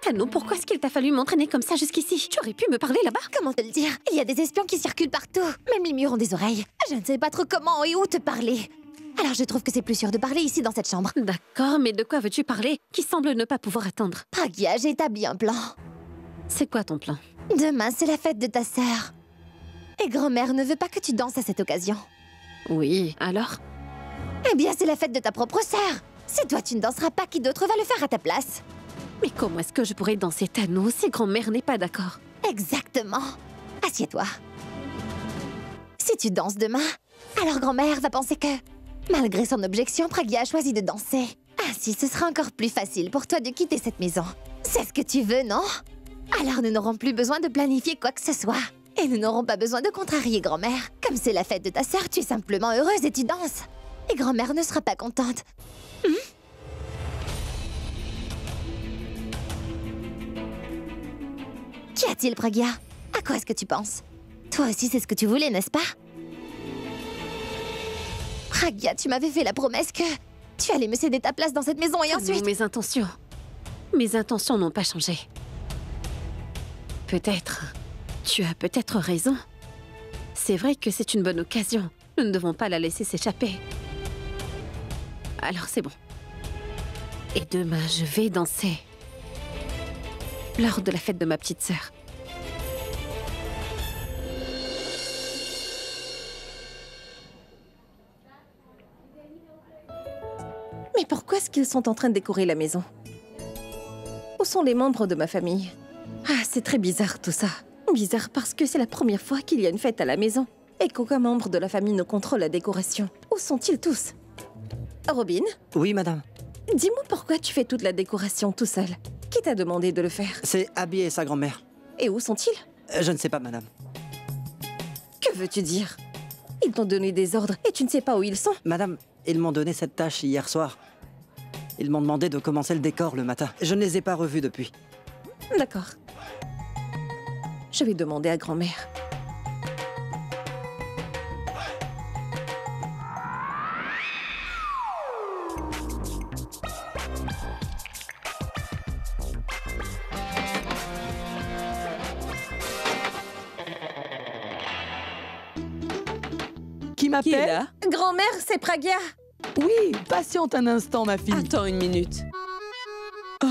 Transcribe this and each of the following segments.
Tano, pourquoi est-ce qu'il t'a fallu m'entraîner comme ça jusqu'ici? Tu aurais pu me parler là-bas. Comment te le dire? Il y a des espions qui circulent partout. Même les murs ont des oreilles. Je ne sais pas trop comment et où te parler. Alors je trouve que c'est plus sûr de parler ici dans cette chambre. D'accord, mais de quoi veux-tu parler qui semble ne pas pouvoir attendre? Pragya, j'ai établi un plan. C'est quoi ton plan? Demain, c'est la fête de ta sœur. Et grand-mère ne veut pas que tu danses à cette occasion. Oui, alors? Eh bien, c'est la fête de ta propre sœur. Si toi tu ne danseras pas, qui d'autre va le faire à ta place? Mais comment est-ce que je pourrais danser Tano si grand-mère n'est pas d'accord? Exactement. Assieds-toi. Si tu danses demain, alors grand-mère va penser que, malgré son objection, Pragya a choisi de danser. Ainsi, ce sera encore plus facile pour toi de quitter cette maison. C'est ce que tu veux, non? Alors nous n'aurons plus besoin de planifier quoi que ce soit. Et nous n'aurons pas besoin de contrarier grand-mère. Comme c'est la fête de ta sœur, tu es simplement heureuse et tu danses. Et grand-mère ne sera pas contente. Qu'y a-t-il, Pragya? À quoi est-ce que tu penses? Toi aussi, c'est ce que tu voulais, n'est-ce pas? Pragya, tu m'avais fait la promesse que tu allais me céder ta place dans cette maison et Tano, ensuite... Mes intentions n'ont pas changé. Peut-être... Tu as peut-être raison. C'est vrai que c'est une bonne occasion. Nous ne devons pas la laisser s'échapper. Alors c'est bon. Et demain, je vais danser. Lors de la fête de ma petite sœur. Mais pourquoi est-ce qu'ils sont en train de décorer la maison? Où sont les membres de ma famille? Ah, c'est très bizarre tout ça. Bizarre parce que c'est la première fois qu'il y a une fête à la maison et qu'aucun membre de la famille ne contrôle la décoration. Où sont-ils tous? Robin? Oui, madame. Dis-moi pourquoi tu fais toute la décoration tout seul. Qui t'a demandé de le faire? C'est Abby et sa grand-mère. Et où sont-ils? Je ne sais pas, madame. Que veux-tu dire? Ils t'ont donné des ordres et tu ne sais pas où ils sont? Madame, ils m'ont donné cette tâche hier soir. Ils m'ont demandé de commencer le décor le matin. Je ne les ai pas revus depuis. D'accord. Je vais demander à grand-mère. Qui m'appelle? Qui est là? Grand-mère, c'est Pragya. Oui, patiente un instant, ma fille. Attends une minute. Oh.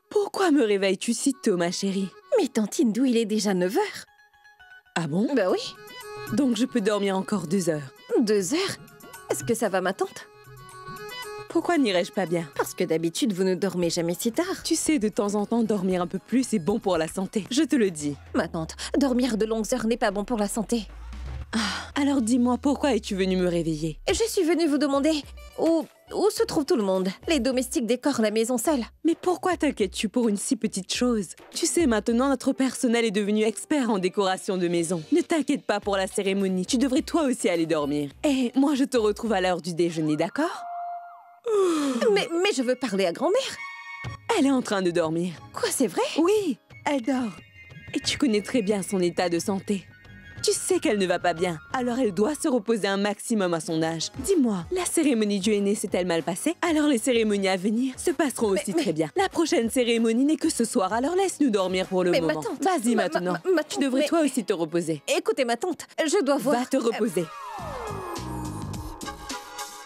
Pourquoi me réveilles-tu si tôt, ma chérie? Mais tante Hindou, il est déjà 9 heures. Ah bon? Bah oui. Donc je peux dormir encore 2 heures. 2 heures? Est-ce que ça va, ma tante? Pourquoi n'irais-je pas bien? Parce que d'habitude, vous ne dormez jamais si tard. Tu sais, de temps en temps, dormir un peu plus est bon pour la santé. Je te le dis. Ma tante, dormir de longues heures n'est pas bon pour la santé. Ah, alors dis-moi, pourquoi es-tu venue me réveiller? Je suis venue vous demander où se trouve tout le monde? Les domestiques décorent la maison seule. Mais pourquoi t'inquiètes-tu pour une si petite chose? Tu sais, maintenant, notre personnel est devenu expert en décoration de maison. Ne t'inquiète pas pour la cérémonie, tu devrais toi aussi aller dormir. Et moi, je te retrouve à l'heure du déjeuner, d'accord? Mais je veux parler à grand-mère. Elle est en train de dormir. Quoi, c'est vrai? Oui, elle dort. Et tu connais très bien son état de santé. Tu sais qu'elle ne va pas bien, alors elle doit se reposer un maximum à son âge. Dis-moi, la cérémonie du aîné s'est-elle mal passée? Alors les cérémonies à venir se passeront aussi très bien. La prochaine cérémonie n'est que ce soir, alors laisse-nous dormir pour le moment. Vas-y maintenant, tu devrais toi aussi te reposer. Écoutez ma tante, je dois voir... Va te reposer.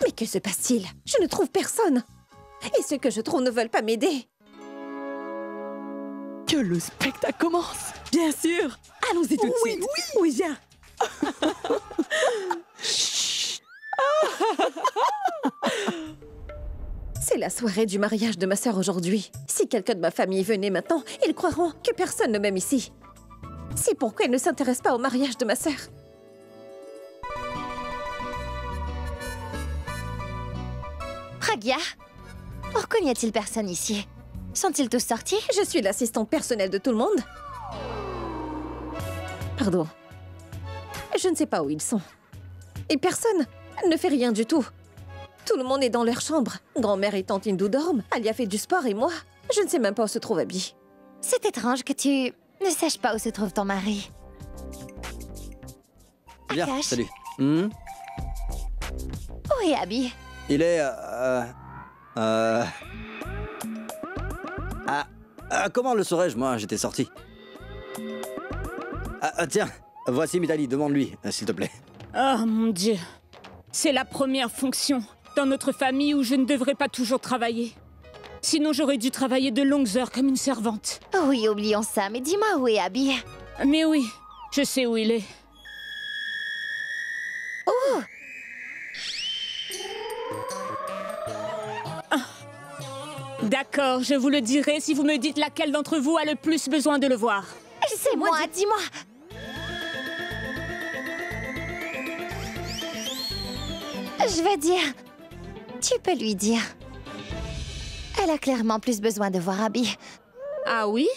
Mais que se passe-t-il? Je ne trouve personne. Et ceux que je trouve ne veulent pas m'aider. Que le spectacle commence. Bien sûr. Allons-y tout de suite. Oui, viens. C'est la soirée du mariage de ma sœur aujourd'hui. Si quelqu'un de ma famille venait maintenant, ils croiront que personne ne m'aime ici. C'est pourquoi ils ne s'intéressent pas au mariage de ma sœur. Pragya, pourquoi n'y a-t-il personne ici? Sont-ils tous sortis? Je suis l'assistante personnelle de tout le monde. Pardon. Je ne sais pas où ils sont. Et personne ne fait rien du tout. Tout le monde est dans leur chambre. Grand-mère et tante Hindou dorment. Alia fait du sport et moi, je ne sais même pas où se trouve Abby. C'est étrange que tu ne saches pas où se trouve ton mari. Bien, Akash. salut. Où est Abby? Il est... Comment le saurais-je, moi? J'étais sorti. Tiens, voici Mitali, demande-lui, s'il te plaît. Oh mon Dieu. C'est la première fonction dans notre famille où je ne devrais pas toujours travailler. Sinon, j'aurais dû travailler de longues heures comme une servante. Oui, oublions ça, mais dis-moi où est Abby? Mais oui, je sais où il est. Oh! D'accord, je vous le dirai si vous me dites laquelle d'entre vous a le plus besoin de le voir. C'est moi, dis-moi! Je veux dire... Tu peux lui dire. Elle a clairement plus besoin de voir Abby. Ah oui?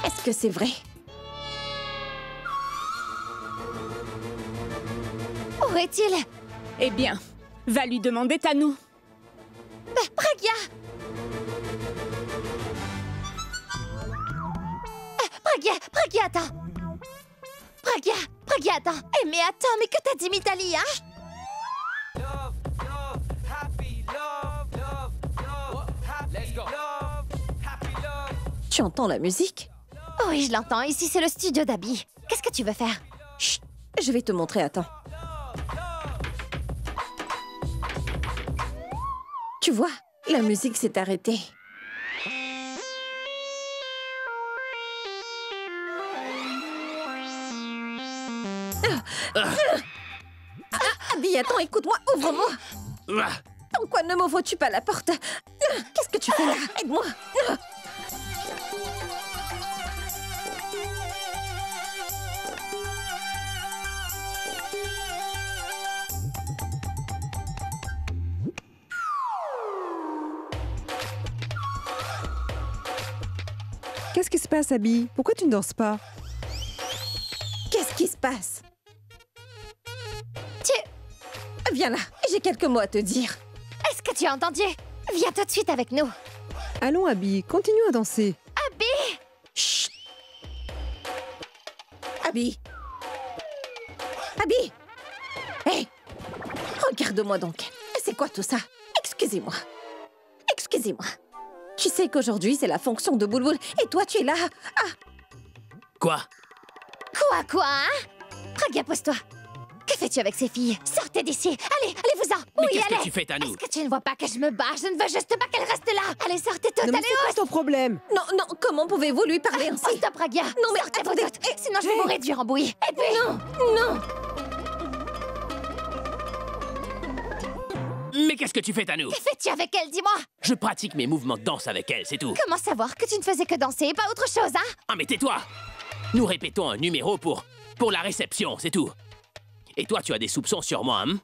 Est-ce que c'est vrai? Où est-il? Eh bien, va lui demander Tanou. Pragya! Pragya, attends! Pragya, attends! Eh, mais attends, mais que t'as dit Mitali, hein? Tu entends la musique? Oui, je l'entends. Ici, c'est le studio d'Abby. Qu'est-ce que tu veux faire? Chut, je vais te montrer, attends. Tu vois, la musique s'est arrêtée. Abby, attends, écoute-moi, ouvre-moi. En quoi ne m'ouvres-tu pas la porte? Qu'est-ce que tu fais là? Aide-moi. Qu'est-ce qui se passe, Abby? Pourquoi tu ne danses pas? Qu'est-ce qui se passe? Viens là, j'ai quelques mots à te dire. Est-ce que tu as entendu? Viens tout de suite avec nous. Allons, Abby, continuons à danser. Abby! Chut! Abby! Abby! Hé! Regarde-moi donc. C'est quoi tout ça? Excusez-moi. Excusez-moi. Tu sais qu'aujourd'hui, c'est la fonction de Boulboul, et toi, tu es là. Quoi? Quoi, hein? Pragya, pose-toi. Que fais-tu avec ces filles? Sortez d'ici. Allez-vous-en. Mais qu'est-ce que tu fais, Tanou? Est-ce que tu ne vois pas que je me bats? Je ne veux juste pas qu'elle reste là. Allez, sortez toutes. Non, mais Allez, c'est quoi ton problème? Non, comment pouvez-vous lui parler ainsi? Stop, Pragya. Non, mais sortez-vous attendez. toutes. Sinon, je vais vous réduire en bouillie. Et puis... Non! Mais qu'est-ce que tu fais, Tanou? Que fais-tu avec elle, dis-moi? Je pratique mes mouvements de danse avec elle, c'est tout. Comment savoir que tu ne faisais que danser et pas autre chose, hein? Ah, mais tais-toi! Nous répétons un numéro pour la réception, c'est tout. Et toi, tu as des soupçons sur moi, hein?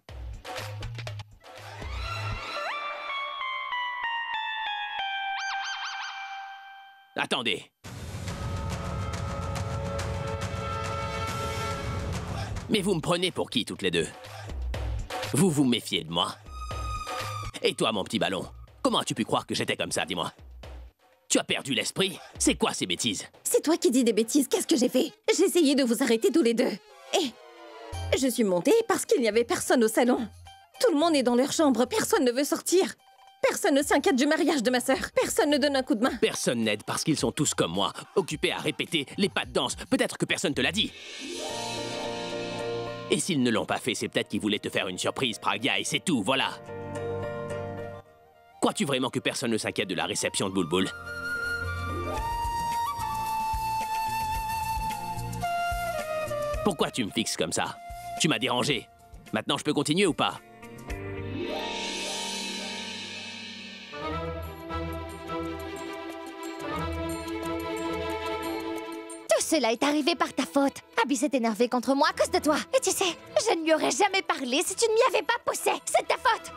Attendez. Mais vous me prenez pour qui, toutes les deux? Vous vous méfiez de moi? Et toi, mon petit ballon, comment as-tu pu croire que j'étais comme ça, dis-moi? Tu as perdu l'esprit? C'est quoi ces bêtises? C'est toi qui dis des bêtises, qu'est-ce que j'ai fait? J'ai essayé de vous arrêter tous les deux. Et je suis montée parce qu'il n'y avait personne au salon. Tout le monde est dans leur chambre, personne ne veut sortir. Personne ne s'inquiète du mariage de ma sœur. Personne ne donne un coup de main. Personne n'aide parce qu'ils sont tous comme moi, occupés à répéter les pas de danse. Peut-être que personne te l'a dit. Et s'ils ne l'ont pas fait, c'est peut-être qu'ils voulaient te faire une surprise, Pragya, et c'est tout, voilà. Crois-tu vraiment que personne ne s'inquiète de la réception de Boulboul? Pourquoi tu me fixes comme ça? Tu m'as dérangé. Maintenant, je peux continuer ou pas? Tout cela est arrivé par ta faute. Abby s'est énervée contre moi à cause de toi. Et tu sais, je ne lui aurais jamais parlé si tu ne m'y avais pas poussé. C'est de ta faute.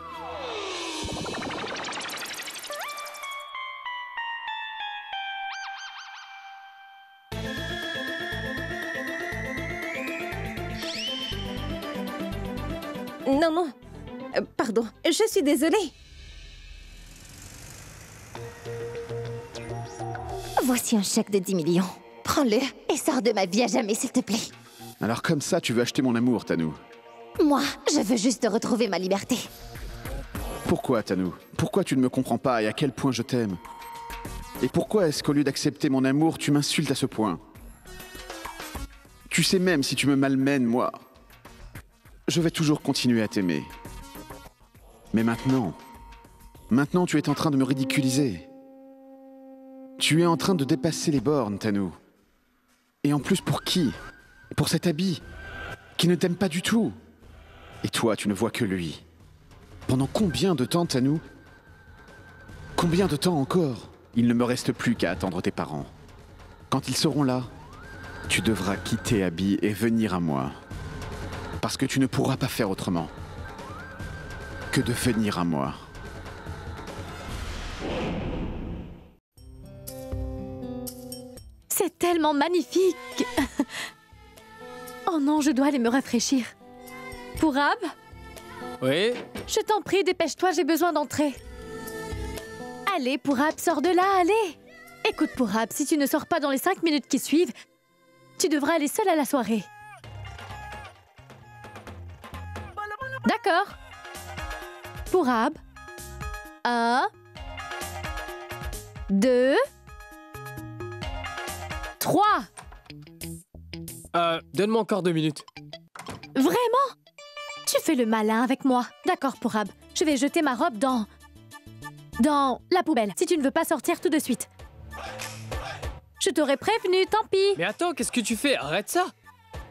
Non. Pardon, je suis désolée. Voici un chèque de 10 millions. Prends-le et sors de ma vie à jamais, s'il te plaît. Alors comme ça, tu veux acheter mon amour, Tanou? Moi, je veux juste retrouver ma liberté. Pourquoi, Tanou? Pourquoi tu ne me comprends pas et à quel point je t'aime? Et pourquoi est-ce qu'au lieu d'accepter mon amour, tu m'insultes à ce point? Tu sais, même si tu me malmènes, moi, je vais toujours continuer à t'aimer. Mais maintenant, tu es en train de me ridiculiser. Tu es en train de dépasser les bornes, Tanou. Et en plus, pour qui? Pour cet habit, qui ne t'aime pas du tout. Et toi, tu ne vois que lui. Pendant combien de temps, Tanou? Combien de temps encore? Il ne me reste plus qu'à attendre tes parents. Quand ils seront là, tu devras quitter Abby et venir à moi. Parce que tu ne pourras pas faire autrement que de venir à moi. C'est tellement magnifique. Oh non, je dois aller me rafraîchir. Pourab? Oui? Je t'en prie, dépêche-toi, j'ai besoin d'entrer. Allez, Pourab, sors de là, allez. Écoute, Pourab, si tu ne sors pas dans les 5 minutes qui suivent, tu devras aller seule à la soirée. D'accord. Pourab. 1, 2, 3. Donne-moi encore 2 minutes. Vraiment? Tu fais le malin avec moi. D'accord, Pourab. Je vais jeter ma robe dans la poubelle, si tu ne veux pas sortir tout de suite. Je t'aurais prévenu, tant pis. Mais attends, qu'est-ce que tu fais? Arrête ça.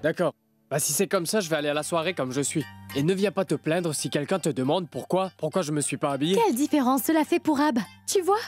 D'accord. Bah si c'est comme ça, je vais aller à la soirée comme je suis. Et ne viens pas te plaindre si quelqu'un te demande pourquoi je me suis pas habillée. Quelle différence cela fait, Pourab? Tu vois?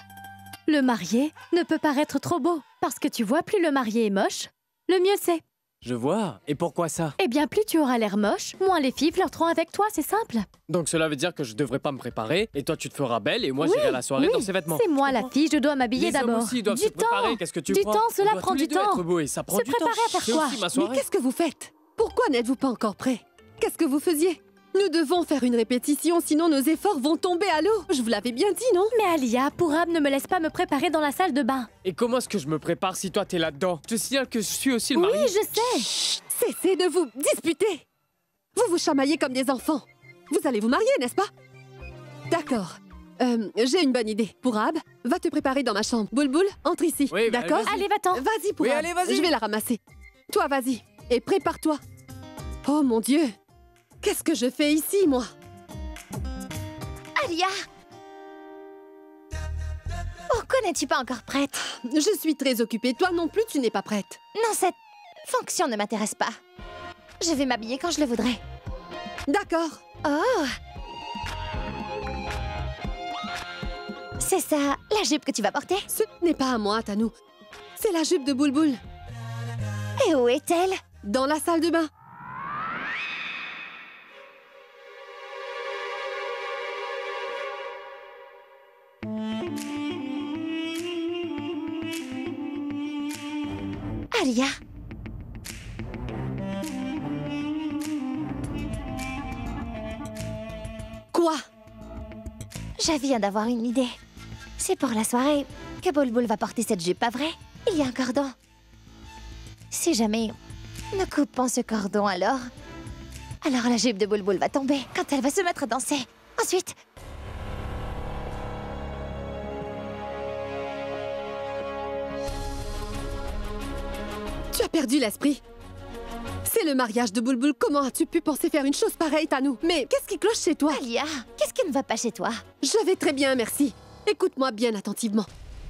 Le marié ne peut paraître trop beau. Parce que tu vois, plus le marié est moche, le mieux c'est. Je vois. Et pourquoi ça? Eh bien, plus tu auras l'air moche, moins les filles flirteront avec toi, c'est simple. Donc cela veut dire que je devrais pas me préparer, et toi tu te feras belle, et moi j'irai à la soirée dans ces vêtements. C'est moi la fille, je dois m'habiller d'abord. Les hommes aussi doivent se préparer, qu'est-ce que tu crois? Du temps, cela prend du temps. Être beau et ça prend se du temps. préparer à faire quoi? Mais qu'est-ce que vous faites? Pourquoi n'êtes-vous pas encore prêts? Qu'est-ce que vous faisiez? Nous devons faire une répétition, sinon nos efforts vont tomber à l'eau. Je vous l'avais bien dit, non? Mais Alia, Pourab ne me laisse pas me préparer dans la salle de bain. Et comment est-ce que je me prépare si toi t'es là-dedans? Je te signale que je suis aussi le mari. Oui, je sais. Chut, cessez de vous disputer. Vous vous chamaillez comme des enfants. Vous allez vous marier, n'est-ce pas? D'accord. J'ai une bonne idée. Pourab, va te préparer dans ma chambre. Boulboul, entre ici. Oui, d'accord? Allez, va-t'en. Vas-y, Pourab. Oui, allez, vas-y. Je vais la ramasser. Toi, vas-y. Et prépare-toi. Oh, mon Dieu. Qu'est-ce que je fais ici, moi? Alia! Pourquoi n'es-tu pas encore prête? Je suis très occupée. Toi non plus, tu n'es pas prête. Non, cette fonction ne m'intéresse pas. Je vais m'habiller quand je le voudrais. D'accord. Oh! C'est ça, la jupe que tu vas porter? Ce n'est pas à moi, Tanou. C'est la jupe de Boulboul. Et où est-elle? Dans la salle de bain. Alia! Quoi? Je viens d'avoir une idée. C'est pour la soirée que Boulboul va porter cette jupe, pas vrai? Il y a un cordon. Si jamais nous coupons ce cordon, alors la jupe de Boulboul va tomber quand elle va se mettre à danser. Ensuite... Tu as perdu l'esprit. C'est le mariage de Boulboul. Comment as-tu pu penser faire une chose pareille, Tanou? Mais qu'est-ce qui cloche chez toi? Alia, qu'est-ce qui ne va pas chez toi? Je vais très bien, merci. Écoute-moi bien attentivement.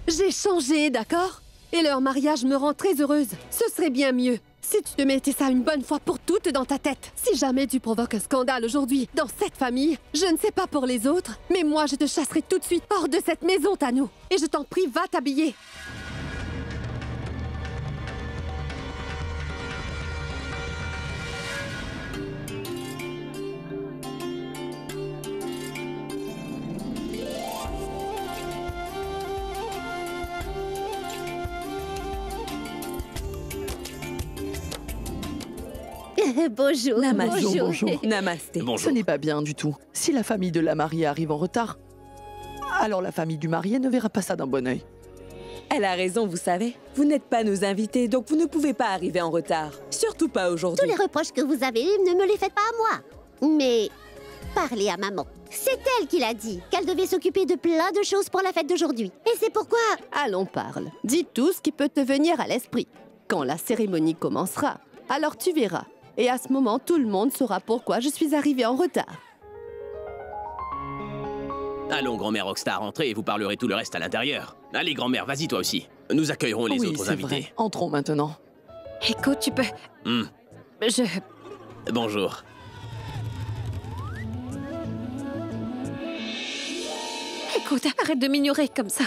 J'ai changé, d'accord? Et leur mariage me rend très heureuse. Ce serait bien mieux si tu te mettais ça une bonne fois pour toutes dans ta tête. Si jamais tu provoques un scandale aujourd'hui dans cette famille, je ne sais pas pour les autres, mais moi je te chasserai tout de suite hors de cette maison, Tanou. Et je t'en prie, va t'habiller. Bonjour. Namasté. Bonjour. Namasté. Bonjour. Ce n'est pas bien du tout. Si la famille de la mariée arrive en retard, alors la famille du marié ne verra pas ça d'un bon œil. Elle a raison, vous savez. Vous n'êtes pas nos invités, donc vous ne pouvez pas arriver en retard. Surtout pas aujourd'hui. Tous les reproches que vous avez, ne me les faites pas à moi. Mais parlez à maman. C'est elle qui l'a dit, qu'elle devait s'occuper de plein de choses pour la fête d'aujourd'hui. Et c'est pourquoi... Allons, parle. Dis tout ce qui peut te venir à l'esprit. Quand la cérémonie commencera, alors tu verras. Et à ce moment, tout le monde saura pourquoi je suis arrivée en retard. Allons, grand-mère Rockstar, entrez et vous parlerez tout le reste à l'intérieur. Allez, grand-mère, vas-y toi aussi. Nous accueillerons les autres invités. Vrai. Entrons maintenant. Écoute, tu peux... Bonjour. Écoute, arrête de m'ignorer comme ça.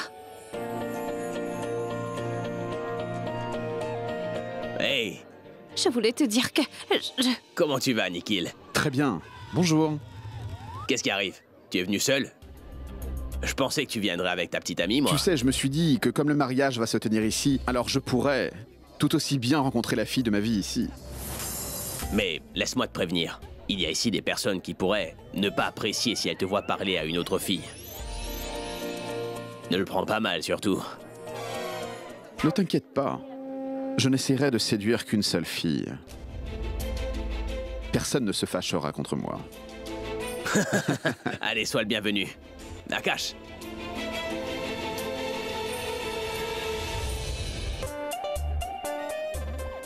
Hey! Je voulais te dire que... Comment tu vas, Nikhil? Très bien. Bonjour. Qu'est-ce qui arrive? Tu es venu seul? Je pensais que tu viendrais avec ta petite amie, moi. Tu sais, je me suis dit que comme le mariage va se tenir ici, alors je pourrais tout aussi bien rencontrer la fille de ma vie ici. Mais laisse-moi te prévenir. Il y a ici des personnes qui pourraient ne pas apprécier si elles te voient parler à une autre fille. Ne le prends pas mal, surtout. Ne t'inquiète pas. Je n'essaierai de séduire qu'une seule fille. Personne ne se fâchera contre moi. Allez, sois le bienvenu. Nakash.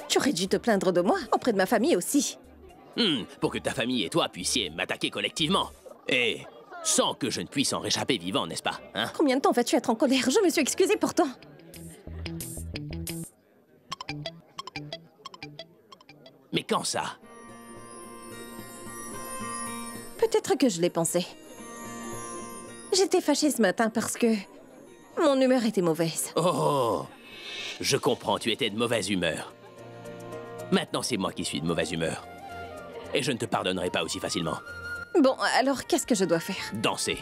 Tu aurais dû te plaindre de moi, auprès de ma famille aussi. Pour que ta famille et toi puissiez m'attaquer collectivement. Et sans que je ne puisse en réchapper vivant, n'est-ce pas, hein? Combien de temps vas-tu être en colère? Je me suis excusée pourtant. Mais quand ça? Peut-être que je l'ai pensé. J'étais fâchée ce matin parce que mon humeur était mauvaise. Oh! Je comprends, tu étais de mauvaise humeur. Maintenant, c'est moi qui suis de mauvaise humeur. Et je ne te pardonnerai pas aussi facilement. Bon, alors qu'est-ce que je dois faire? Danser.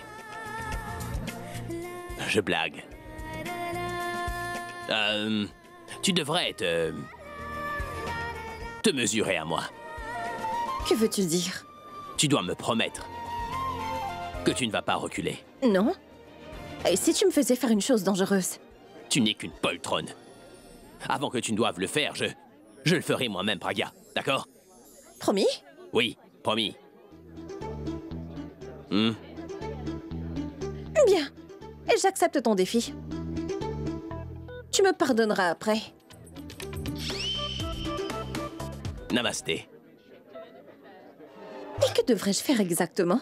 Je blague. Tu devrais te mesurer à moi. Que veux-tu dire? Tu dois me promettre que tu ne vas pas reculer. Non. Et si tu me faisais faire une chose dangereuse? Tu n'es qu'une poltronne. Avant que tu ne doives le faire, je le ferai moi-même, Pragya. D'accord? Promis? Oui, promis. Bien. Et j'accepte ton défi. Tu me pardonneras après. Namasté. Et que devrais-je faire exactement?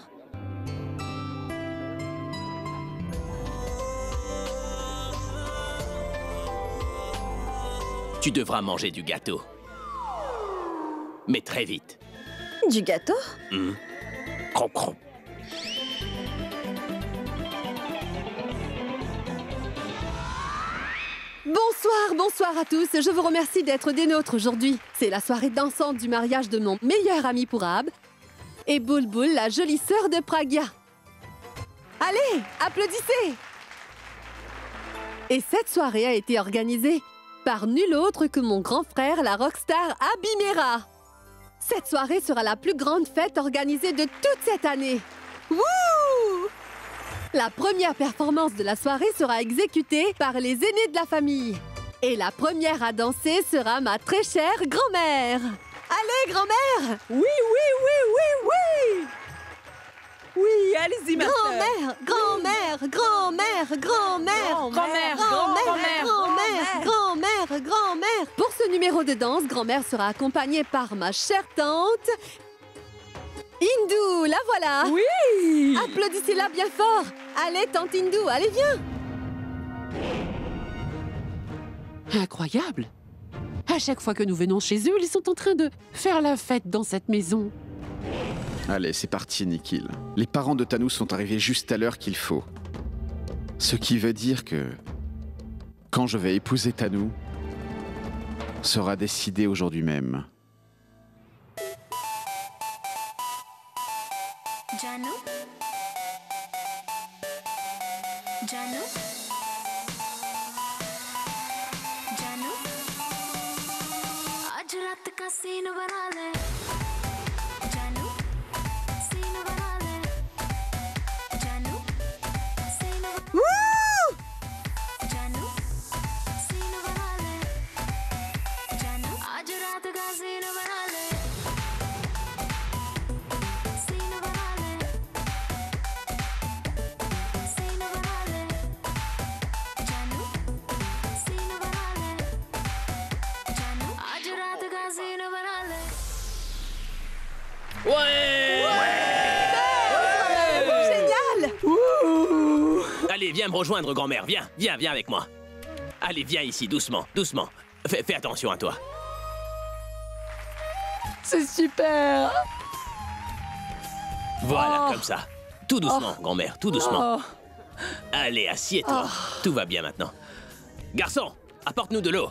Tu devras manger du gâteau. Mais très vite. Du gâteau? Crom, crom. Bonsoir à tous. Je vous remercie d'être des nôtres aujourd'hui. C'est la soirée dansante du mariage de mon meilleur ami Purab et Bulbul, la jolie sœur de Pragya. Allez, applaudissez! Et cette soirée a été organisée par nul autre que mon grand frère, la rockstar Abimera. Cette soirée sera la plus grande fête organisée de toute cette année. Wouh! La première performance de la soirée sera exécutée par les aînés de la famille. Et la première à danser sera ma très chère grand-mère. Allez, grand-mère! Oui! Oui, allez-y, ma grand-mère, grand-mère, grand-mère, grand-mère, Grand-mère, grand-mère, grand-mère. Pour ce numéro de danse, grand-mère sera accompagnée par ma chère tante Indu, la voilà. Oui! Applaudissez-la bien fort. Allez, tante Indu, allez, viens. Incroyable! À chaque fois que nous venons chez eux, ils sont en train de faire la fête dans cette maison. Allez, c'est parti, Nikhil. Les parents de Tanu sont arrivés juste à l'heure qu'il faut. Ce qui veut dire que quand je vais épouser Tanu, sera décidé aujourd'hui même. Janu? Janu? Janu? आज रात का सीन बना ले जानू सीन बना ले जानू scene Wouh! जानू Ouais, Génial! Allez, viens me rejoindre, grand-mère. Viens, viens avec moi. Allez, viens ici, doucement, doucement. Fais attention à toi. C'est super! Voilà, comme ça. Tout doucement, grand-mère, tout doucement. Allez, assieds-toi. Tout va bien maintenant. Garçon, apporte-nous de l'eau.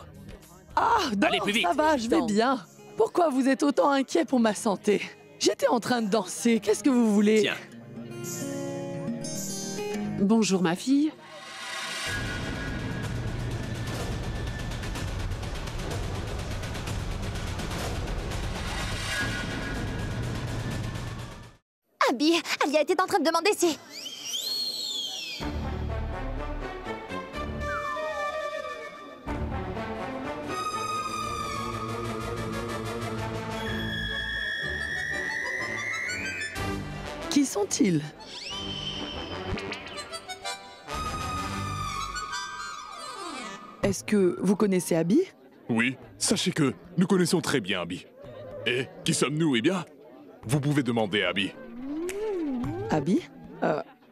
Allez, plus vite. Ça va, je vais bien. Pourquoi vous êtes autant inquiet pour ma santé? J'étais en train de danser, qu'est-ce que vous voulez? Tiens. Bonjour, ma fille. Abby, Alia était en train de demander si... Qui sont-ils? Est-ce que vous connaissez Abby? Oui, sachez que nous connaissons très bien Abby. Et qui sommes-nous, eh bien? Vous pouvez demander à Abby. Abby?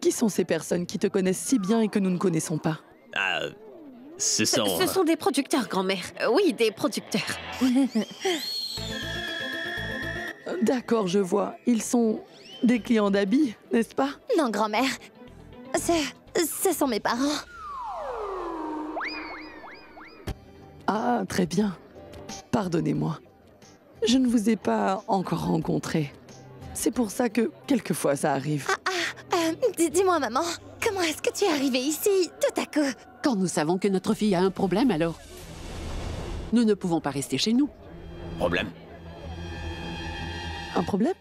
Qui sont ces personnes qui te connaissent si bien et que nous ne connaissons pas? Ce sont... Ce sont des producteurs, grand-mère. Oui, des producteurs. D'accord, je vois. Ils sont des clients d'Abby, n'est-ce pas? Non, grand-mère. Ce sont mes parents. Ah, très bien. Pardonnez-moi. Je ne vous ai pas encore rencontré. C'est pour ça que, quelquefois, ça arrive. Dis-moi, maman, comment est-ce que tu es arrivée ici, tout à coup? Quand nous savons que notre fille a un problème, alors... Nous ne pouvons pas rester chez nous. Problème? Un problème?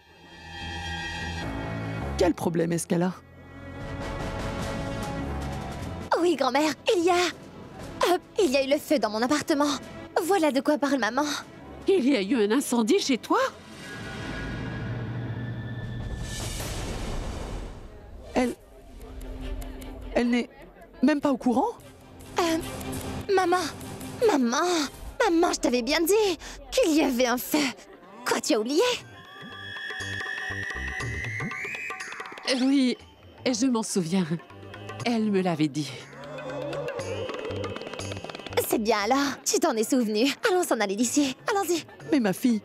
Quel problème est-ce qu'elle a? Oui, grand-mère, il y a eu le feu dans mon appartement. Voilà de quoi parle maman. Il y a eu un incendie chez toi? Elle n'est même pas au courant? Maman, je t'avais bien dit qu'il y avait un feu. Quoi, tu as oublié? Oui, je m'en souviens. Elle me l'avait dit. C'est bien alors, tu t'en es souvenu. Allons s'en aller d'ici, allons-y. Mais ma fille,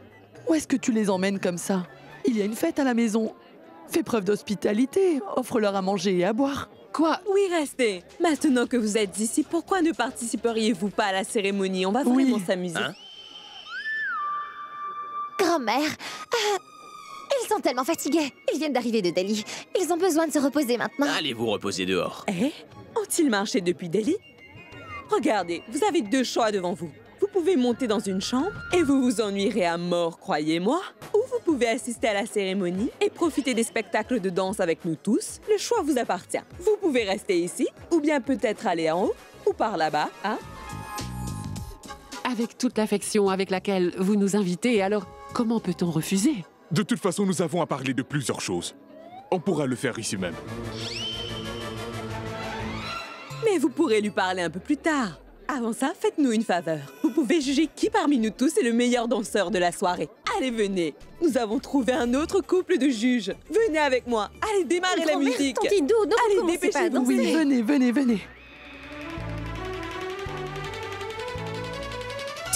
où est-ce que tu les emmènes comme ça? Il y a une fête à la maison. Fais preuve d'hospitalité, offre-leur à manger et à boire. Quoi? Oui, restez. Maintenant que vous êtes ici, pourquoi ne participeriez-vous pas à la cérémonie? On va vraiment s'amuser. Hein? Grand-mère, ils sont tellement fatigués. Ils viennent d'arriver de Delhi. Ils ont besoin de se reposer maintenant. Allez vous reposer dehors. Ont-ils marché depuis Delhi? Regardez, vous avez deux choix devant vous. Vous pouvez monter dans une chambre et vous vous ennuierez à mort, croyez-moi. Ou vous pouvez assister à la cérémonie et profiter des spectacles de danse avec nous tous. Le choix vous appartient. Vous pouvez rester ici, ou bien peut-être aller en haut, ou par là-bas, hein? Avec toute l'affection avec laquelle vous nous invitez, alors comment peut-on refuser? De toute façon, nous avons à parler de plusieurs choses. On pourra le faire ici même. Mais vous pourrez lui parler un peu plus tard. Avant ça, faites-nous une faveur. Vous pouvez juger qui parmi nous tous est le meilleur danseur de la soirée. Allez, venez. Nous avons trouvé un autre couple de juges. Venez avec moi. Allez, démarrez la musique. Allez, dépêchez-vous. Oui, venez.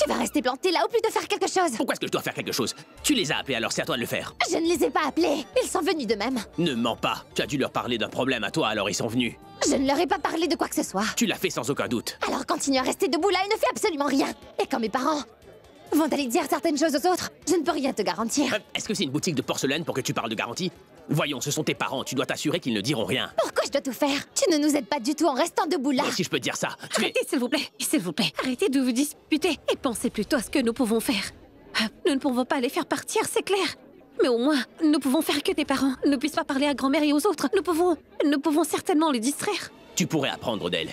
Tu vas rester planté là ou plutôt faire quelque chose? Pourquoi est-ce que je dois faire quelque chose? Tu les as appelés, alors c'est à toi de le faire. Je ne les ai pas appelés. Ils sont venus d'eux-mêmes. Ne mens pas. Tu as dû leur parler d'un problème à toi, alors ils sont venus. Je ne leur ai pas parlé de quoi que ce soit. Tu l'as fait sans aucun doute. Alors continue à rester debout là et ne fais absolument rien. Et quand mes parents vont aller dire certaines choses aux autres, je ne peux rien te garantir. Est-ce que c'est une boutique de porcelaine pour que tu parles de garantie? Voyons, ce sont tes parents, tu dois t'assurer qu'ils ne diront rien. Pourquoi je dois tout faire? Tu ne nous aides pas du tout en restant debout là. Moi, si je peux te dire ça, Arrêtez, s'il vous plaît. Arrêtez de vous disputer et pensez plutôt à ce que nous pouvons faire. Nous ne pouvons pas les faire partir, c'est clair. Mais au moins, nous pouvons faire que tes parents ne puissent pas parler à grand-mère et aux autres. Nous pouvons certainement les distraire. Tu pourrais apprendre d'elle.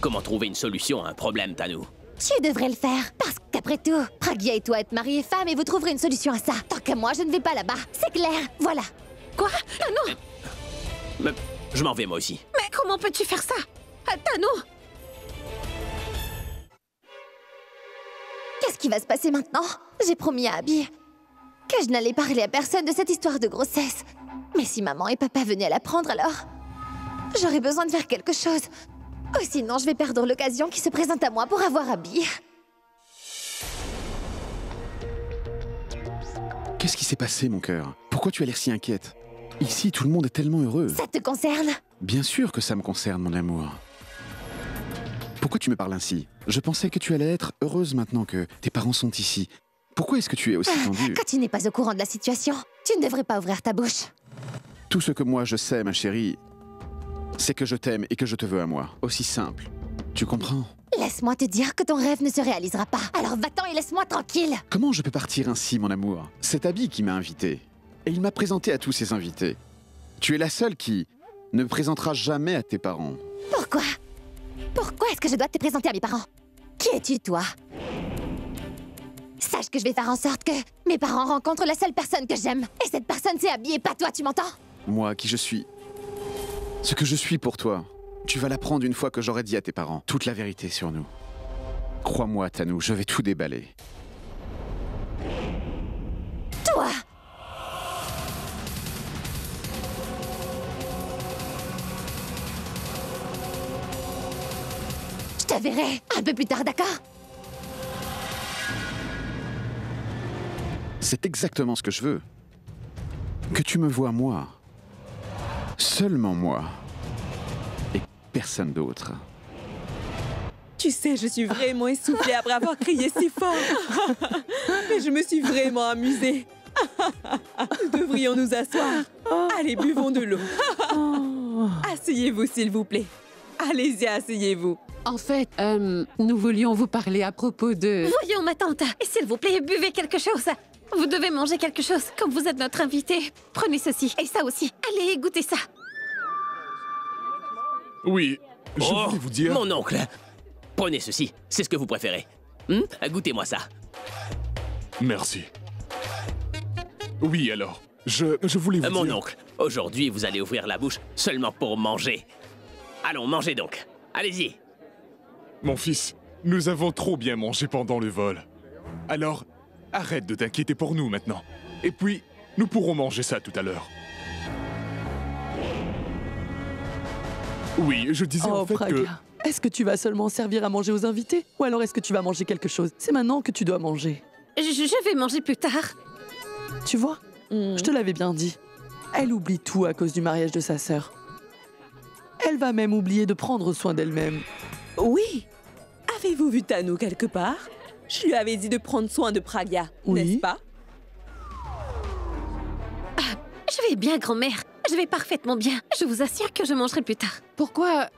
Comment trouver une solution à un problème, Tanu? Tu devrais le faire, parce qu'après tout, Pragya et toi êtes mari et femme et vous trouverez une solution à ça. Tant que moi, je ne vais pas là-bas. C'est clair, voilà. Quoi? Non. Mais je m'en vais moi aussi. Mais comment peux-tu faire ça? Tanu! Qu'est-ce qui va se passer maintenant? J'ai promis à Abby que je n'allais parler à personne de cette histoire de grossesse. Mais si maman et papa venaient à l'apprendre, alors j'aurais besoin de faire quelque chose. Ou sinon, je vais perdre l'occasion qui se présente à moi pour avoir Abby. Qu'est-ce qui s'est passé, mon cœur? Pourquoi tu as l'air si inquiète? Ici, tout le monde est tellement heureux. Ça te concerne? Bien sûr que ça me concerne, mon amour. Pourquoi tu me parles ainsi? Je pensais que tu allais être heureuse maintenant que tes parents sont ici. Pourquoi est-ce que tu es aussi tendue? Quand tu n'es pas au courant de la situation, tu ne devrais pas ouvrir ta bouche. Tout ce que moi je sais, ma chérie, c'est que je t'aime et que je te veux à moi. Aussi simple. Tu comprends? Laisse-moi te dire que ton rêve ne se réalisera pas. Alors va-t'en et laisse-moi tranquille. Comment je peux partir ainsi, mon amour? C'est Abby qui m'a invité. Et il m'a présenté à tous ses invités. Tu es la seule qui ne me présentera jamais à tes parents. Pourquoi? Pourquoi est-ce que je dois te présenter à mes parents? Qui es-tu, toi? Sache que je vais faire en sorte que mes parents rencontrent la seule personne que j'aime. Et cette personne, c'est Abby et pas toi, tu m'entends? Moi, qui je suis. Ce que je suis pour toi. Tu vas l'apprendre une fois que j'aurai dit à tes parents toute la vérité sur nous. Crois-moi, Tanou, je vais tout déballer. Toi! Je te verrai un peu plus tard, d'accord? C'est exactement ce que je veux. Que tu me vois moi. Seulement moi. Et personne d'autre. Tu sais, je suis vraiment essoufflée après avoir crié si fort. Mais je me suis vraiment amusée. Nous devrions nous asseoir. Allez, buvons de l'eau. Asseyez-vous, s'il vous plaît. Allez-y, asseyez-vous. En fait, nous voulions vous parler à propos de... Voyons, ma tante, et s'il vous plaît, buvez quelque chose. Vous devez manger quelque chose, comme vous êtes notre invité. Prenez ceci, et ça aussi. Allez, goûtez ça. Oui, je voulais vous dire... Mon oncle, prenez ceci, c'est ce que vous préférez. Goûtez-moi ça. Merci. Oui, alors, je voulais vous dire... Mon oncle, aujourd'hui, vous allez ouvrir la bouche seulement pour manger. Allons, mangez donc. Allez-y. Mon fils, nous avons trop bien mangé pendant le vol. Alors, arrête de t'inquiéter pour nous maintenant. Et puis, nous pourrons manger ça tout à l'heure. Oui, je disais en fait que... Est-ce que tu vas seulement servir à manger aux invités? Ou alors est-ce que tu vas manger quelque chose? C'est maintenant que tu dois manger. Je vais manger plus tard. Tu vois, je te l'avais bien dit. Elle oublie tout à cause du mariage de sa sœur. Elle va même oublier de prendre soin d'elle-même. Oui. Avez-vous vu Tanou quelque part? Je lui avais dit de prendre soin de Pragya, n'est-ce pas? Je vais bien, grand-mère. Je vais parfaitement bien. Je vous assure que je mangerai plus tard. Pourquoi?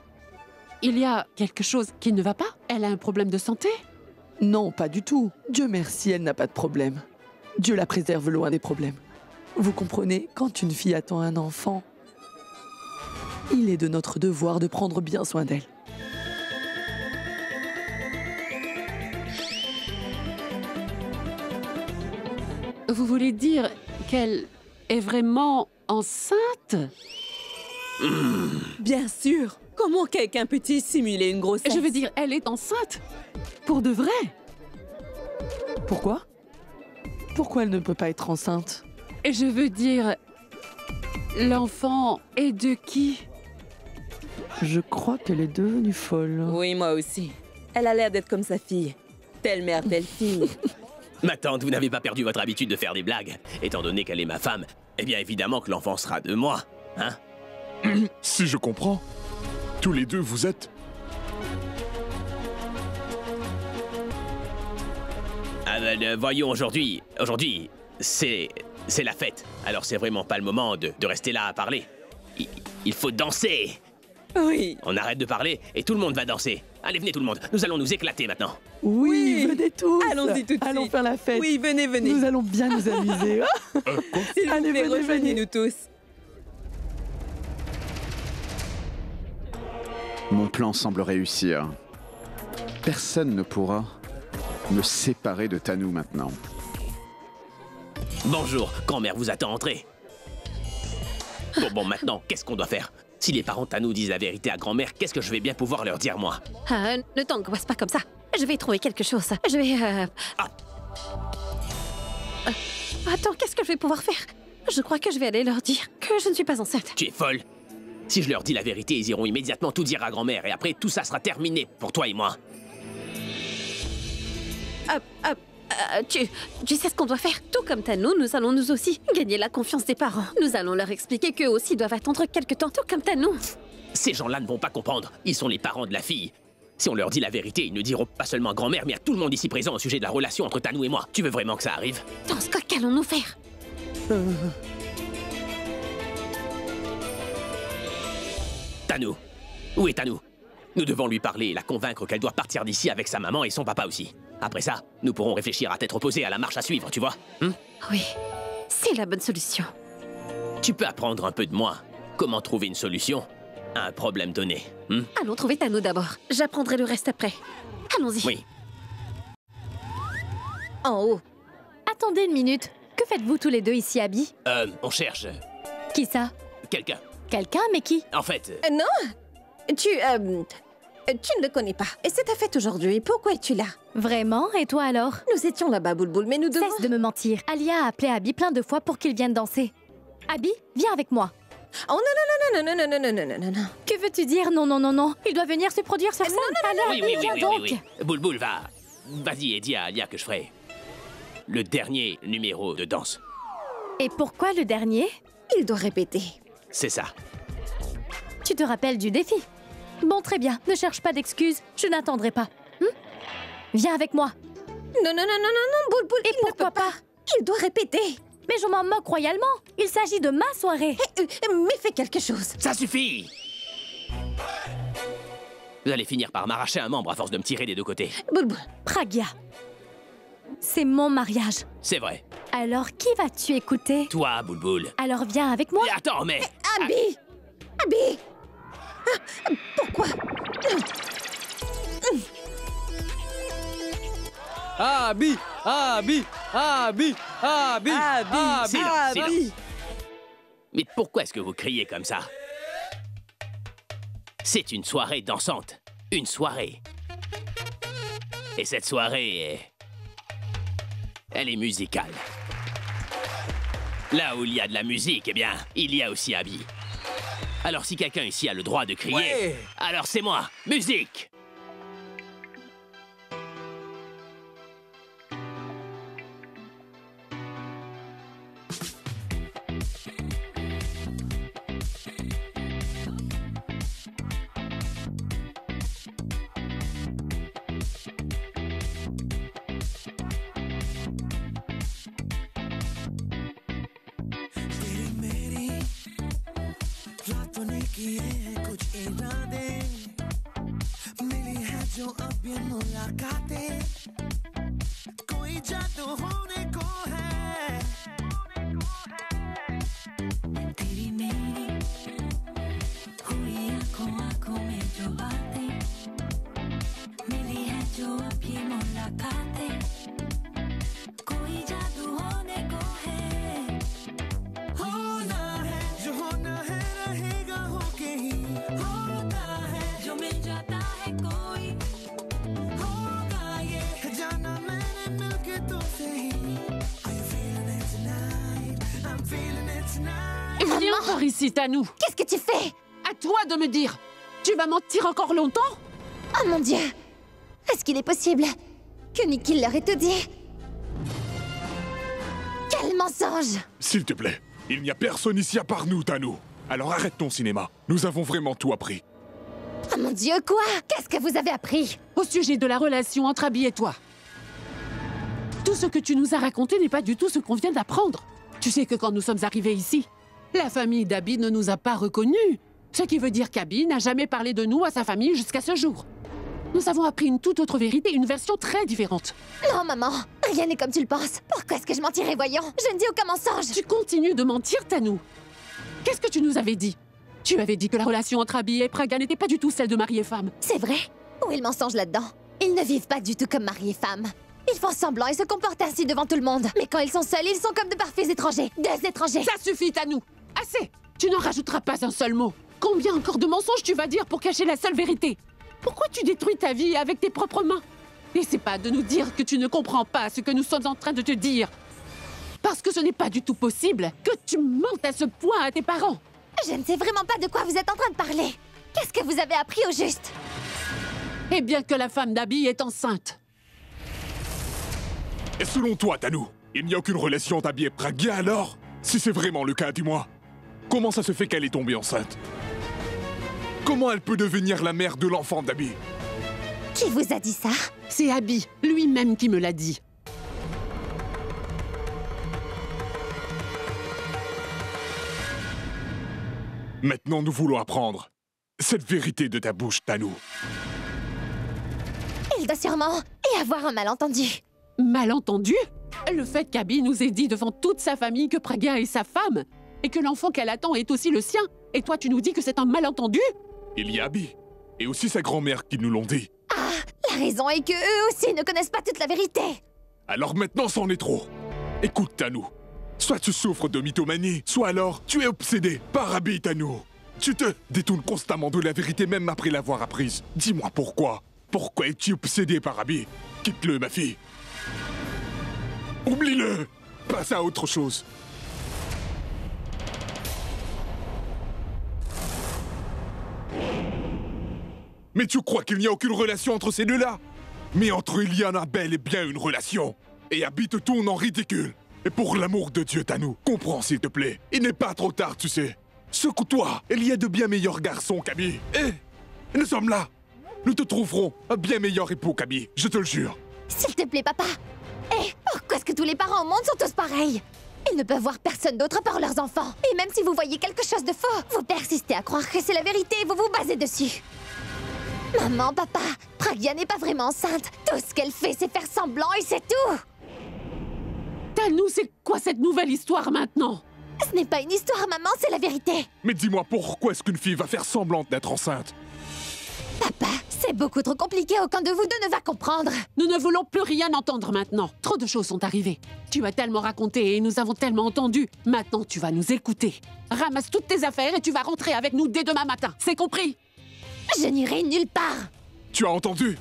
Il y a quelque chose qui ne va pas? Elle a un problème de santé? Non, pas du tout. Dieu merci, elle n'a pas de problème. Dieu la préserve loin des problèmes. Vous comprenez, quand une fille attend un enfant, il est de notre devoir de prendre bien soin d'elle. Vous voulez dire qu'elle est vraiment enceinte? Bien sûr. Comment quelqu'un peut-il simuler une grossesse? Je veux dire, elle est enceinte. Pour de vrai. Pourquoi? Pourquoi elle ne peut pas être enceinte? Je veux dire, l'enfant est de qui? Je crois qu'elle est devenue folle. Oui, moi aussi. Elle a l'air d'être comme sa fille. Telle mère, telle fille. Ma tante, vous n'avez pas perdu votre habitude de faire des blagues. Étant donné qu'elle est ma femme, eh bien évidemment que l'enfant sera de moi, hein? Si je comprends, tous les deux vous êtes... Voyons, aujourd'hui, c'est la fête. Alors c'est vraiment pas le moment de rester là à parler. Il faut danser. Oui. On arrête de parler et tout le monde va danser. Allez, venez tout le monde. Nous allons nous éclater maintenant. Oui, venez tous. Allons-y tout de suite. Allons faire la fête. Oui, venez. Nous allons bien nous amuser. S'il vous plaît, rejoignez-nous tous. Mon plan semble réussir. Personne ne pourra me séparer de Tanou maintenant. Bonjour, grand-mère vous attend entrer. Bon, maintenant, qu'est-ce qu'on doit faire? Si les parents Tanou disent la vérité à grand-mère, qu'est-ce que je vais bien pouvoir leur dire, moi? Ne t'angoisse pas comme ça. Je vais trouver quelque chose. Je vais... Attends, qu'est-ce que je vais pouvoir faire? Je crois que je vais aller leur dire que je ne suis pas enceinte. Tu es folle. Si je leur dis la vérité, ils iront immédiatement tout dire à grand-mère et après tout ça sera terminé pour toi et moi. Tu sais ce qu'on doit faire? Tout comme Tanou, nous allons nous aussi gagner la confiance des parents. Nous allons leur expliquer qu'eux aussi doivent attendre quelque temps, tout comme Tanou. Ces gens-là ne vont pas comprendre. Ils sont les parents de la fille. Si on leur dit la vérité, ils ne diront pas seulement à grand-mère, mais à tout le monde ici présent au sujet de la relation entre Tanou et moi. Tu veux vraiment que ça arrive? Dans ce cas, qu'allons-nous faire? Tanou. Où est Tanou? Nous devons lui parler et la convaincre qu'elle doit partir d'ici avec sa maman et son papa aussi. Après ça, nous pourrons réfléchir à tête reposée à la marche à suivre, tu vois? Oui, c'est la bonne solution. Tu peux apprendre un peu de moi. Comment trouver une solution à un problème donné. Allons trouver Tanou d'abord. J'apprendrai le reste après. Allons-y. Oui. En haut. Attendez une minute. Que faites-vous tous les deux ici, Abby? On cherche... Qui ça? quelqu'un. Quelqu'un, mais qui? En fait... Non, tu ne le connais pas. Et c'est ta fête aujourd'hui. Pourquoi es-tu là? Vraiment? Et toi alors? Nous étions là-bas, Boulboul, mais nous devons... Cesse de me mentir. Alia a appelé Abby plein de fois pour qu'il vienne danser. Abby, viens avec moi. Oh non, non, non, non, non, non, non, non, non, non. Que veux-tu dire? Non, non, non, non. Il doit venir se produire sur scène. Alors, Oui, viens donc. oui. Boulboul, vas-y et dis à Alia que je ferai le dernier numéro de danse. Et pourquoi le dernier? Il doit répéter. C'est ça. Tu te rappelles du défi? Bon, très bien. Ne cherche pas d'excuses. Je n'attendrai pas. Viens avec moi. Non, non, non, non, non, non, Boulboul, et pourquoi pas? Il doit répéter. Mais je m'en moque royalement. Il s'agit de ma soirée. Mais fais quelque chose. Ça suffit! Vous allez finir par m'arracher un membre à force de me tirer des deux côtés. Boulboul. Pragya. C'est mon mariage. C'est vrai. Alors, qui vas-tu écouter? Toi, Boulboul. Alors viens avec moi. Mais attends, mais... Abby! Abby! Pourquoi? Abby! Abby! Abby! Abby! Silence. Mais pourquoi est-ce que vous criez comme ça? C'est une soirée dansante. Une soirée. Et cette soirée elle est musicale. Là où il y a de la musique, eh bien, il y a aussi Abby. Alors si quelqu'un ici a le droit de crier, alors c'est moi. Musique! Viens par ici, Tanou. Qu'est-ce que tu fais? À toi de me dire. Tu vas mentir encore longtemps? Oh mon Dieu! Est-ce qu'il est possible que Nikhil leur ait tout dit? Quel mensonge! S'il te plaît, il n'y a personne ici à part nous, Tanou. Alors arrête ton cinéma. Nous avons vraiment tout appris. Oh mon Dieu, quoi? Qu'est-ce que vous avez appris? Au sujet de la relation entre Abby et toi. Tout ce que tu nous as raconté n'est pas du tout ce qu'on vient d'apprendre. Tu sais que quand nous sommes arrivés ici, la famille d'Abby ne nous a pas reconnus. Ce qui veut dire qu'Abby n'a jamais parlé de nous à sa famille jusqu'à ce jour. Nous avons appris une toute autre vérité, une version très différente. Non, maman, rien n'est comme tu le penses. Pourquoi est-ce que je mentirais, voyons? Je ne dis aucun mensonge. Tu continues de mentir, Tanou. Qu'est-ce que tu nous avais dit? Tu avais dit que la relation entre Abby et Pragya n'était pas du tout celle de mari et femme. C'est vrai? Où est le mensonge là-dedans? Ils ne vivent pas du tout comme mari et femme. Ils font semblant et se comportent ainsi devant tout le monde. Mais quand ils sont seuls, ils sont comme de parfaits étrangers. Des étrangers. Ça suffit, Tanou. Assez. Tu n'en rajouteras pas un seul mot. Combien encore de mensonges tu vas dire pour cacher la seule vérité? Pourquoi tu détruis ta vie avec tes propres mains? N'essaie pas de nous dire que tu ne comprends pas ce que nous sommes en train de te dire. Parce que ce n'est pas du tout possible que tu mentes à ce point à tes parents. Je ne sais vraiment pas de quoi vous êtes en train de parler. Qu'est-ce que vous avez appris au juste? Eh bien que la femme d'Abby est enceinte. Et selon toi, Tanou, il n'y a aucune relation entre Abby et Pragya alors? Si c'est vraiment le cas, dis-moi. Comment ça se fait qu'elle est tombée enceinte? Comment elle peut devenir la mère de l'enfant d'Abby? Qui vous a dit ça? C'est Abby, lui-même qui me l'a dit. Maintenant, nous voulons apprendre cette vérité de ta bouche, Tanou. Il doit sûrement y avoir un malentendu. Malentendu? Le fait qu'Abby nous ait dit devant toute sa famille que Pragya est sa femme et que l'enfant qu'elle attend est aussi le sien. Et toi, tu nous dis que c'est un malentendu? Il y a Abby et aussi sa grand-mère qui nous l'ont dit. Ah, la raison est que eux aussi ne connaissent pas toute la vérité. Alors maintenant, c'en est trop. Écoute, Tanou. Soit tu souffres de mythomanie, soit alors tu es obsédé par Abby, Tanou. Tu te détournes constamment de la vérité même après l'avoir apprise. Dis-moi pourquoi. Pourquoi es-tu obsédé par Abby? Quitte-le, ma fille. Oublie-le. Passe à autre chose. Mais tu crois qu'il n'y a aucune relation entre ces deux-là? Mais entre eux, il y en a bel et bien une relation. Et Abby te tourne en ridicule. Et pour l'amour de Dieu, Tanou, comprends s'il te plaît. Il n'est pas trop tard, tu sais. Secoue-toi, il y a de bien meilleurs garçons qu'Abby. Et nous sommes là. Nous te trouverons un bien meilleur époux qu'Abby, je te le jure. S'il te plaît, papa. Pourquoi est-ce que tous les parents au monde sont tous pareils? Ils ne peuvent voir personne d'autre à part leurs enfants. Et même si vous voyez quelque chose de faux, vous persistez à croire que c'est la vérité et vous vous basez dessus. Maman, papa, Pragya n'est pas vraiment enceinte. Tout ce qu'elle fait, c'est faire semblant et c'est tout. Tanou, c'est quoi cette nouvelle histoire maintenant? Ce n'est pas une histoire, maman, c'est la vérité. Mais dis-moi, pourquoi est-ce qu'une fille va faire semblant d'être enceinte? Papa, c'est beaucoup trop compliqué, aucun de vous deux ne va comprendre. Nous ne voulons plus rien entendre maintenant. Trop de choses sont arrivées. Tu as tellement raconté et nous avons tellement entendu. Maintenant, tu vas nous écouter. Ramasse toutes tes affaires et tu vas rentrer avec nous dès demain matin. C'est compris? Je n'irai nulle part. Tu as entendu?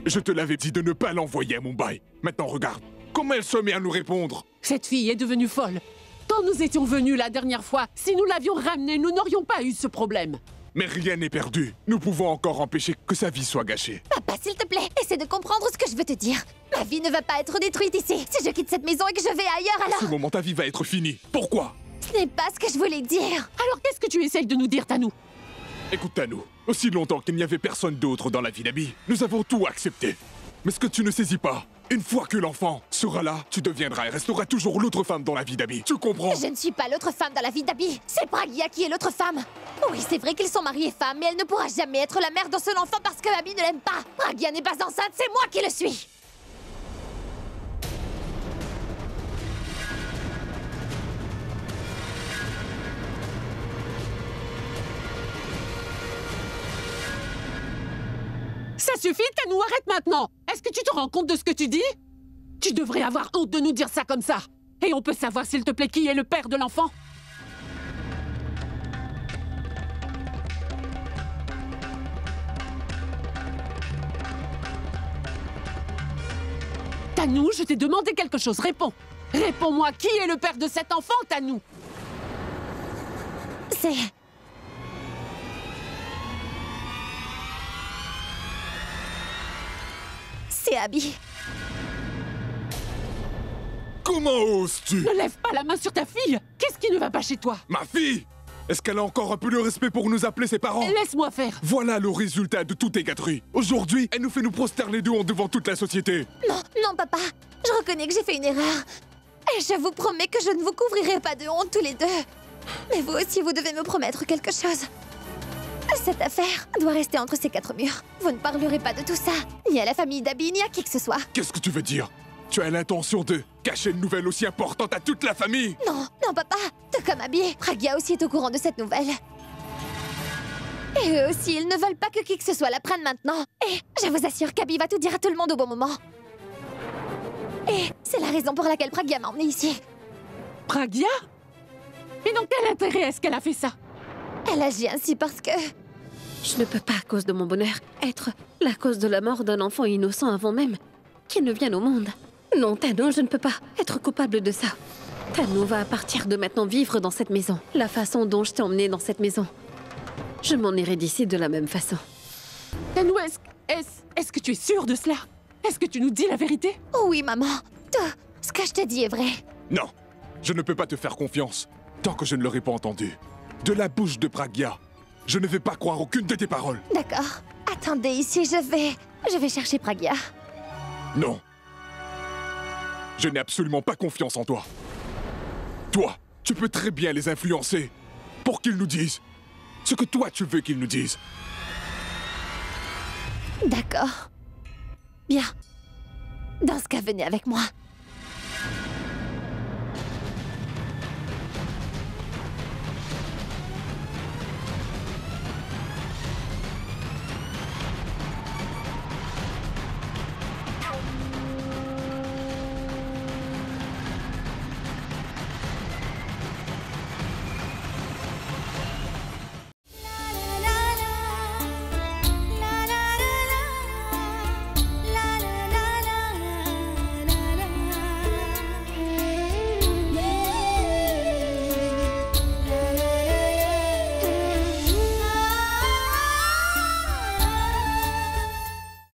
Je te l'avais dit de ne pas l'envoyer à Mumbai. Maintenant, regarde. Comment elle se met à nous répondre? Cette fille est devenue folle. Quand nous étions venus la dernière fois, si nous l'avions ramenée, nous n'aurions pas eu ce problème. Mais rien n'est perdu. Nous pouvons encore empêcher que sa vie soit gâchée. Papa, s'il te plaît, essaie de comprendre ce que je veux te dire. Ma vie ne va pas être détruite ici. Si je quitte cette maison et que je vais ailleurs, alors... À ce moment, ta vie va être finie. Pourquoi? Ce n'est pas ce que je voulais dire. Alors qu'est-ce que tu essayes de nous dire, Tanou? Écoute, Tanou, aussi longtemps qu'il n'y avait personne d'autre dans la vie d'Abby, nous avons tout accepté. Mais ce que tu ne saisis pas, une fois que l'enfant sera là, tu deviendras et resteras toujours l'autre femme dans la vie d'Abby. Tu comprends? Je ne suis pas l'autre femme dans la vie d'Abby. C'est Pragya qui est l'autre femme. Oui, c'est vrai qu'ils sont mariés femmes, mais elle ne pourra jamais être la mère de son enfant parce que Abby ne l'aime pas. Pragya n'est pas enceinte, c'est moi qui le suis. Ça suffit, Tanou, arrête maintenant! Est-ce que tu te rends compte de ce que tu dis? Tu devrais avoir honte de nous dire ça comme ça! Et on peut savoir, s'il te plaît, qui est le père de l'enfant? Tanou, je t'ai demandé quelque chose, réponds! Réponds-moi, qui est le père de cet enfant, Tanou? C'est Abby. Comment oses-tu? Ne lève pas la main sur ta fille! Qu'est-ce qui ne va pas chez toi? Ma fille? Est-ce qu'elle a encore un peu de respect pour nous appeler ses parents? Laisse-moi faire! Voilà le résultat de toutes tes gâteries. Aujourd'hui, elle nous fait nous prosterner devant toute la société. Non, non, papa. Je reconnais que j'ai fait une erreur. Et je vous promets que je ne vous couvrirai pas de honte tous les deux. Mais vous aussi, vous devez me promettre quelque chose. Cette affaire doit rester entre ces quatre murs. Vous ne parlerez pas de tout ça, ni à la famille d'Abby, ni à qui que ce soit. Qu'est-ce que tu veux dire? Tu as l'intention de cacher une nouvelle aussi importante à toute la famille? Non, non, papa. Tout comme Abby, Pragya aussi est au courant de cette nouvelle. Et eux aussi, ils ne veulent pas que qui que ce soit l'apprenne maintenant. Et je vous assure qu'Abby va tout dire à tout le monde au bon moment. Et c'est la raison pour laquelle Pragya m'a emmenée ici. Pragya? Et dans quel intérêt est-ce qu'elle a fait ça? Elle agit ainsi parce que... Je ne peux pas, à cause de mon bonheur, être la cause de la mort d'un enfant innocent avant même qu'il ne vienne au monde. Non, Tanou, je ne peux pas être coupable de ça. Tanu va à partir de maintenant vivre dans cette maison. La façon dont je t'ai emmené dans cette maison. Je m'en irai d'ici de la même façon. Tanu, est-ce que tu es sûre de cela? Est-ce que tu nous dis la vérité? Oui, maman. Tout ce que je te dis est vrai. Non, je ne peux pas te faire confiance tant que je ne l'aurai pas entendu. De la bouche de Pragya, je ne vais pas croire aucune de tes paroles. D'accord. Attendez ici, je vais chercher Pragya. Non. Je n'ai absolument pas confiance en toi. Toi, tu peux très bien les influencer pour qu'ils nous disent ce que toi tu veux qu'ils nous disent. D'accord. Bien. Dans ce cas, venez avec moi.